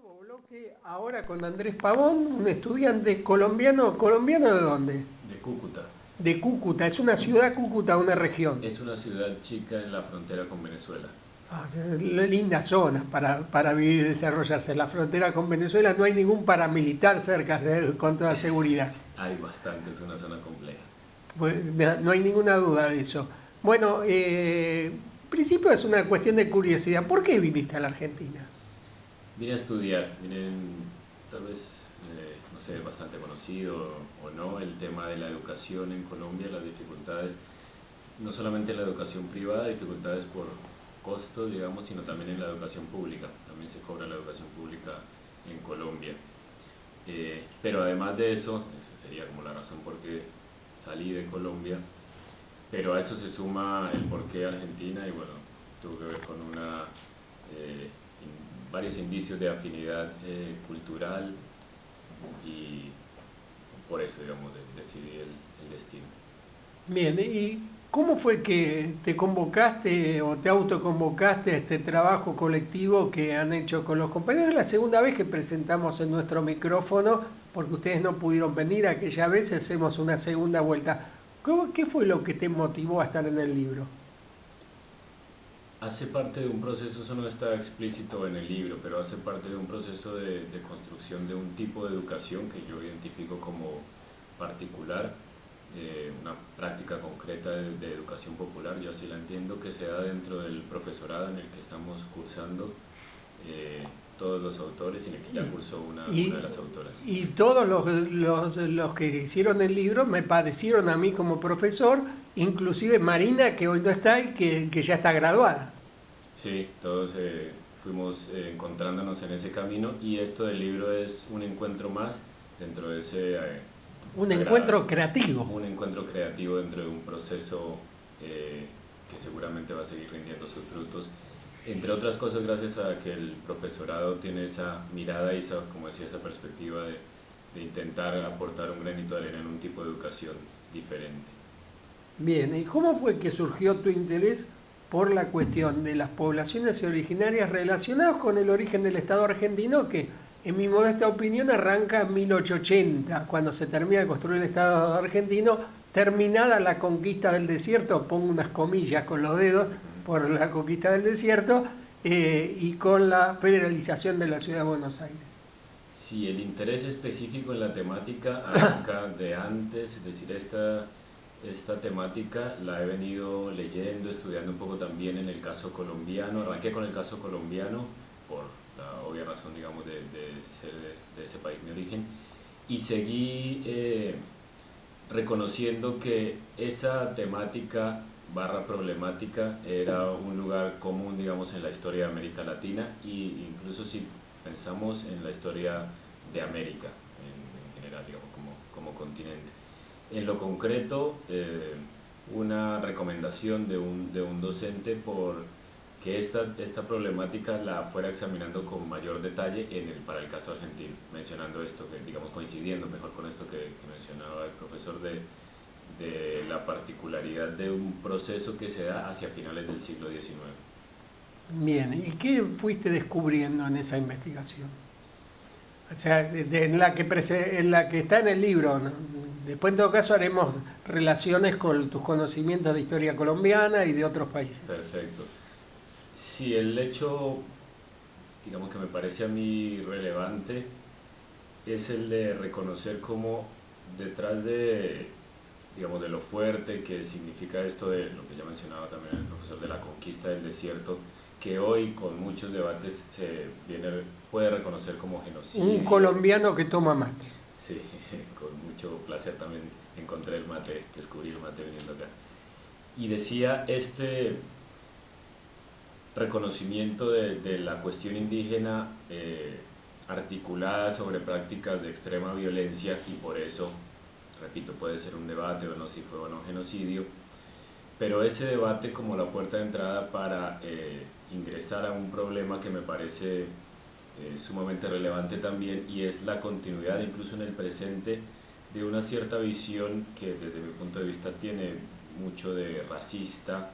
Nuevo bloque ahora con Andrés Pavón, un estudiante colombiano. ¿Colombiano de dónde? De Cúcuta. De Cúcuta. ¿Es una ciudad Cúcuta, una región? Es una ciudad chica en la frontera con Venezuela. Linda zona para vivir y desarrollarse. En la frontera con Venezuela no hay ningún paramilitar cerca con toda seguridad. Hay bastante, es una zona compleja. Pues, no hay ninguna duda de eso. Bueno, en principio es una cuestión de curiosidad. ¿Por qué viniste a la Argentina? Vine a estudiar, tal vez, no sé, bastante conocido o no, el tema de la educación en Colombia, las dificultades, no solamente en la educación privada, dificultades por costos, digamos, sino también en la educación pública. También se cobra la educación pública en Colombia. Pero además de eso, esa sería como la razón por qué salí de Colombia, pero a eso se suma el porqué Argentina y bueno, tuvo que ver con varios indicios de afinidad cultural y por eso, digamos, decidí el destino. Bien, ¿y cómo fue que te convocaste o te autoconvocaste a este trabajo colectivo que han hecho con los compañeros? Es la segunda vez que presentamos en nuestro micrófono, porque ustedes no pudieron venir aquella vez, hacemos una segunda vuelta. ¿Qué fue lo que te motivó a estar en el libro? Hace parte de un proceso, eso no está explícito en el libro, pero hace parte de un proceso de construcción de un tipo de educación que yo identifico como particular, una práctica concreta de educación popular, yo así la entiendo, que se da dentro del profesorado en el que estamos cursando todos los autores y en el que ya cursó una de las autoras. Y todos los que hicieron el libro me parecieron a mí como profesor, inclusive Marina, que hoy no está y que ya está graduada. Sí, todos fuimos encontrándonos en ese camino y esto del libro es un encuentro más dentro de ese... Un encuentro creativo. Un encuentro creativo dentro de un proceso que seguramente va a seguir rindiendo sus frutos. Entre otras cosas, gracias a que el profesorado tiene esa mirada y esa, como decía, esa perspectiva de intentar aportar un granito de arena en un tipo de educación diferente. Bien, ¿y cómo fue que surgió tu interés por la cuestión de las poblaciones originarias relacionadas con el origen del Estado argentino, que en mi modesta opinión arranca en 1880, cuando se termina de construir el Estado argentino, terminada la conquista del desierto, pongo unas comillas con los dedos por la conquista del desierto, y con la federalización de la ciudad de Buenos Aires? Sí, el interés específico en la temática arranca de antes, es decir, esta temática la he venido leyendo, estudiando un poco también en el caso colombiano. Arranqué con el caso colombiano por la obvia razón, digamos, de ser de ese país mi origen, y seguí reconociendo que esa temática barra problemática era un lugar común, digamos, en la historia de América Latina e incluso si pensamos en la historia de América en general, digamos, como continente. En lo concreto, una recomendación de un docente por que esta problemática la fuera examinando con mayor detalle para el caso argentino, mencionando esto, que digamos coincidiendo mejor con esto que mencionaba el profesor de la particularidad de un proceso que se da hacia finales del siglo XIX. Bien, ¿y qué fuiste descubriendo en esa investigación? O sea, en la que está en el libro, ¿no? Después en todo caso haremos relaciones con tus conocimientos de historia colombiana y de otros países. Perfecto. Sí, el hecho, digamos que me parece a mí relevante, es el de reconocer cómo detrás digamos, de lo fuerte que significa esto de lo que ya mencionaba también el profesor de la conquista del desierto, que hoy con muchos debates puede reconocer como genocidio. Un colombiano que toma mate. Sí, con mucho placer también encontré el mate, descubrí el mate viniendo acá. Y decía reconocimiento de la cuestión indígena articulada sobre prácticas de extrema violencia y por eso, repito, puede ser un debate o no si fue o no genocidio, pero ese debate como la puerta de entrada para ingresar a un problema que me parece sumamente relevante también y es la continuidad incluso en el presente de una cierta visión que desde mi punto de vista tiene mucho de racista,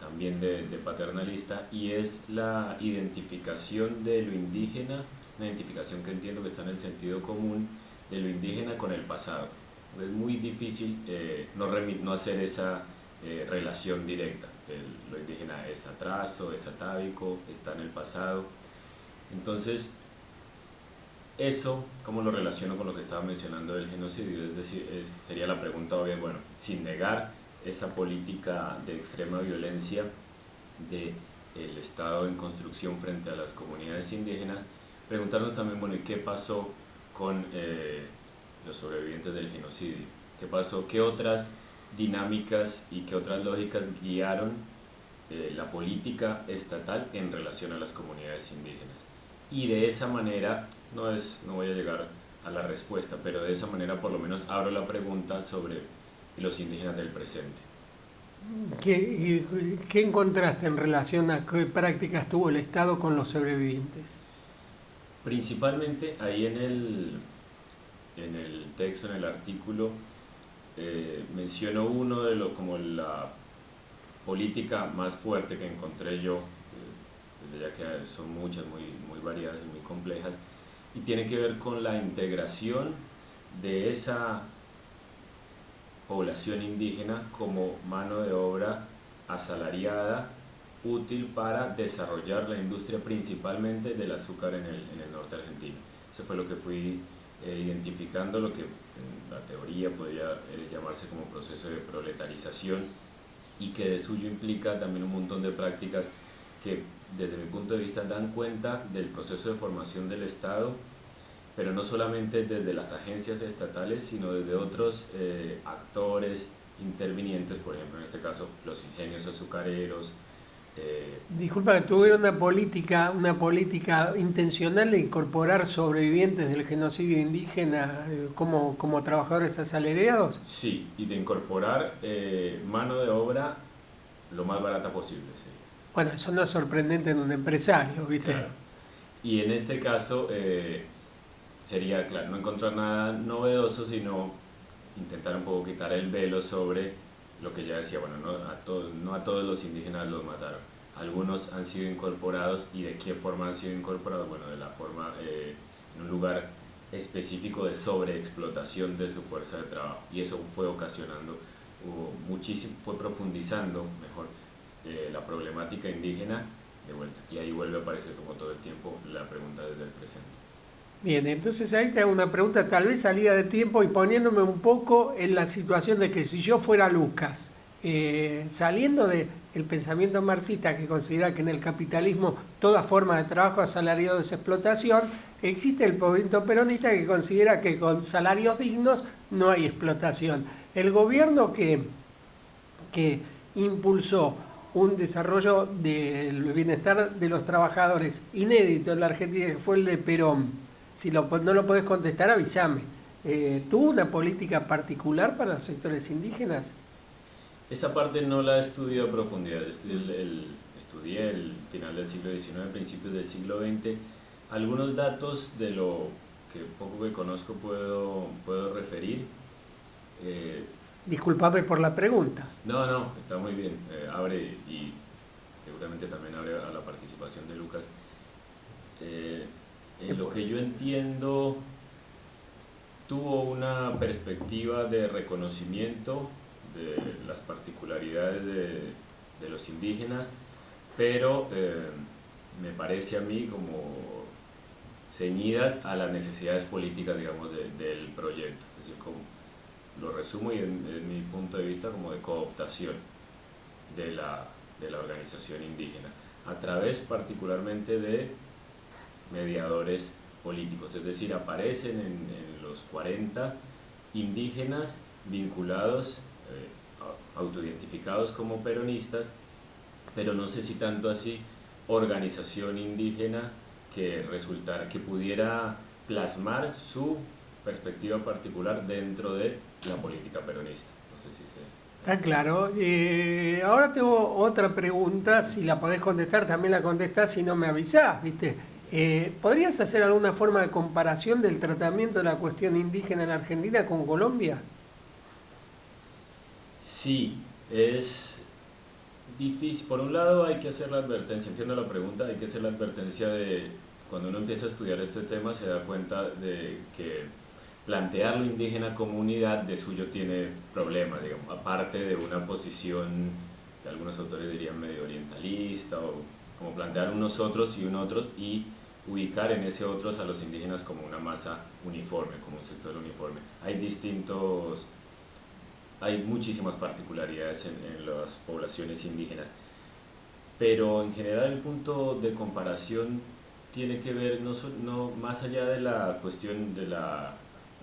también de paternalista, y es la identificación de lo indígena, una identificación que entiendo que está en el sentido común, de lo indígena con el pasado. Es muy difícil no hacer esa relación directa. Lo indígena es atraso, es atávico, está en el pasado. Entonces, eso, ¿cómo lo relaciono con lo que estaba mencionando del genocidio? Es decir, sería la pregunta obvia, bueno, sin negar esa política de extrema violencia del Estado en construcción frente a las comunidades indígenas, preguntarnos también, bueno, ¿y qué pasó con los sobrevivientes del genocidio? ¿Qué pasó? ¿Qué otras dinámicas y qué otras lógicas guiaron la política estatal en relación a las comunidades indígenas? Y de esa manera, no voy a llegar a la respuesta, pero de esa manera por lo menos abro la pregunta sobre los indígenas del presente. ¿Qué encontraste en relación a qué prácticas tuvo el Estado con los sobrevivientes? Principalmente ahí en el texto, en el artículo, menciono uno de como la política más fuerte que encontré yo, ya que son muchas, muy variadas y muy complejas, y tiene que ver con la integración de esa población indígena como mano de obra asalariada, útil para desarrollar la industria principalmente del azúcar en el norte argentino. Eso fue lo que fui identificando, lo que en la teoría podría llamarse como proceso de proletarización, y que de suyo implica también un montón de prácticas que desde mi punto de vista dan cuenta del proceso de formación del Estado, pero no solamente desde las agencias estatales, sino desde otros actores intervinientes, por ejemplo en este caso los ingenios azucareros. Disculpa, que tuvieron una política intencional de incorporar sobrevivientes del genocidio indígena como trabajadores asalariados. Sí, y de incorporar mano de obra lo más barata posible. Sí. Bueno, eso no es sorprendente en un empresario, ¿viste? Claro. Y en este caso sería, claro, no encontrar nada novedoso, sino intentar un poco quitar el velo sobre lo que ya decía, bueno, no a todos los indígenas los mataron. Algunos han sido incorporados, y de qué forma han sido incorporados, bueno, de la forma en un lugar específico de sobreexplotación de su fuerza de trabajo, y eso fue ocasionando fue profundizando mejor la problemática indígena de vuelta, y ahí vuelve a aparecer como todo el tiempo la pregunta desde el presente. Bien, entonces ahí te hago una pregunta tal vez salida de tiempo y poniéndome un poco en la situación de que si yo fuera Lucas, saliendo del pensamiento marxista que considera que en el capitalismo toda forma de trabajo asalariado es explotación, existe el movimiento peronista que considera que con salarios dignos no hay explotación. El gobierno que impulsó un desarrollo del bienestar de los trabajadores inédito en la Argentina, que fue el de Perón. Si no lo podés contestar, avísame. ¿Tuvo una política particular para los sectores indígenas? Esa parte no la estudié a profundidad. Estudié el final del siglo XIX, principios del siglo XX. Algunos datos de lo que poco que conozco puedo referir. Disculpame por la pregunta. No, está muy bien. Abre, y seguramente también abre a la participación de Lucas. Lo que yo entiendo, tuvo una perspectiva de reconocimiento de las particularidades de los indígenas, pero me parece a mí como ceñidas a las necesidades políticas, digamos, del proyecto. Es decir, como lo resumo, y en mi punto de vista, como de cooptación de la organización indígena, a través particularmente de mediadores políticos. Es decir, aparecen en los 40 indígenas vinculados, autoidentificados como peronistas, pero no sé si tanto así organización indígena que pudiera plasmar su perspectiva particular dentro de la política peronista. No sé si se... Está claro. Ahora tengo otra pregunta, si la podés contestar, también la contestás si no me avisás, ¿viste? ¿Podrías hacer alguna forma de comparación del tratamiento de la cuestión indígena en Argentina con Colombia? Sí, difícil. Por un lado hay que hacer la advertencia, entiendo la pregunta, hay que hacer la advertencia de cuando uno empieza a estudiar este tema se da cuenta de que plantear lo indígena como unidad de suyo tiene problemas, digamos, aparte de una posición que algunos autores dirían medio orientalista, o como plantear unos otros y un otros y ubicar en ese otros a los indígenas como una masa uniforme, como un sector uniforme. Hay muchísimas particularidades en las poblaciones indígenas, pero en general el punto de comparación tiene que ver no más allá de la cuestión de la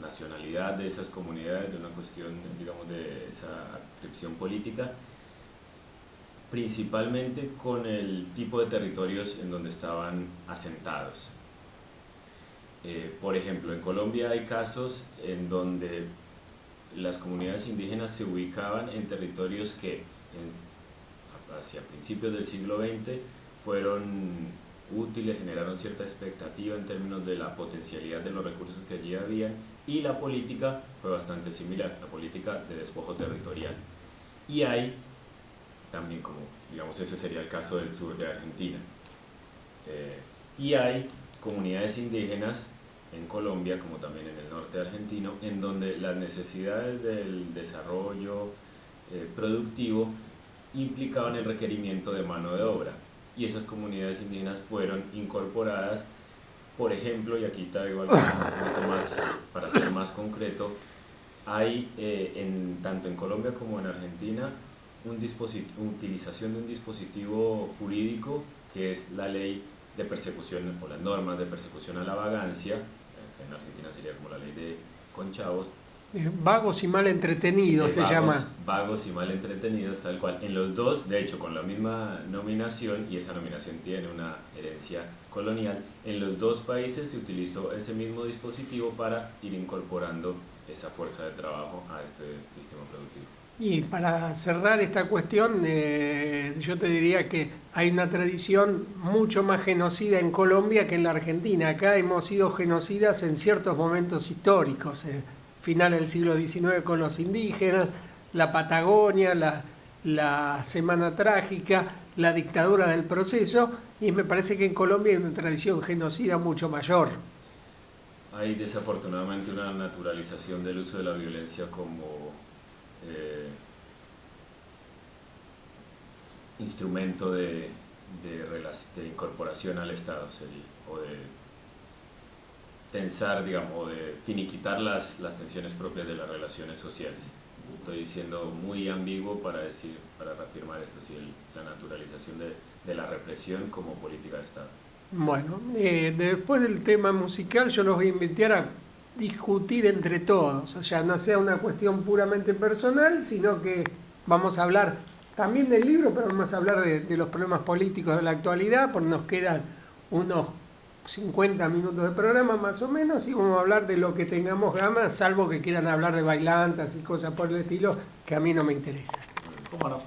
nacionalidad de esas comunidades, de una cuestión, digamos, de esa adscripción política, principalmente con el tipo de territorios en donde estaban asentados. Por ejemplo, en Colombia hay casos en donde las comunidades indígenas se ubicaban en territorios que hacia principios del siglo XX fueron útiles, generaron cierta expectativa en términos de la potencialidad de los recursos que allí habían, y la política fue bastante similar, la política de despojo territorial. Y hay también, como digamos, ese sería el caso del sur de Argentina, y hay comunidades indígenas en Colombia, como también en el norte argentino, en donde las necesidades del desarrollo productivo implicaban el requerimiento de mano de obra, y esas comunidades indígenas fueron incorporadas, por ejemplo, y aquí traigo algo un poquito más, para ser más concreto, hay tanto en Colombia como en Argentina utilización de un dispositivo jurídico que es la ley de persecución o las normas de persecución a la vagancia, en Argentina sería como la ley de Conchavos. Vagos y mal entretenidos se llama. Vagos y mal entretenidos, tal cual. En los dos, de hecho, con la misma nominación, y esa nominación tiene una herencia colonial, en los dos países se utilizó ese mismo dispositivo para ir incorporando esa fuerza de trabajo a este sistema productivo. Y para cerrar esta cuestión, yo te diría que hay una tradición mucho más genocida en Colombia que en la Argentina. Acá hemos sido genocidas en ciertos momentos históricos, final del siglo XIX con los indígenas, la Patagonia, la Semana Trágica, la dictadura del proceso, y me parece que en Colombia hay una tradición genocida mucho mayor. Hay desafortunadamente una naturalización del uso de la violencia como instrumento de incorporación al Estado, o de tensar, digamos, o de finiquitar las tensiones propias de las relaciones sociales. Estoy siendo muy ambiguo para reafirmar esto, sí, la naturalización de la represión como política de Estado. Bueno, después del tema musical yo los voy a invitar a discutir entre todos, o sea, no sea una cuestión puramente personal, sino que vamos a hablar también del libro, pero vamos a hablar de los problemas políticos de la actualidad, porque nos quedan unos 50 minutos de programa más o menos, y vamos a hablar de lo que tengamos ganas, salvo que quieran hablar de bailantas y cosas por el estilo, que a mí no me interesa. ¿Cómo no?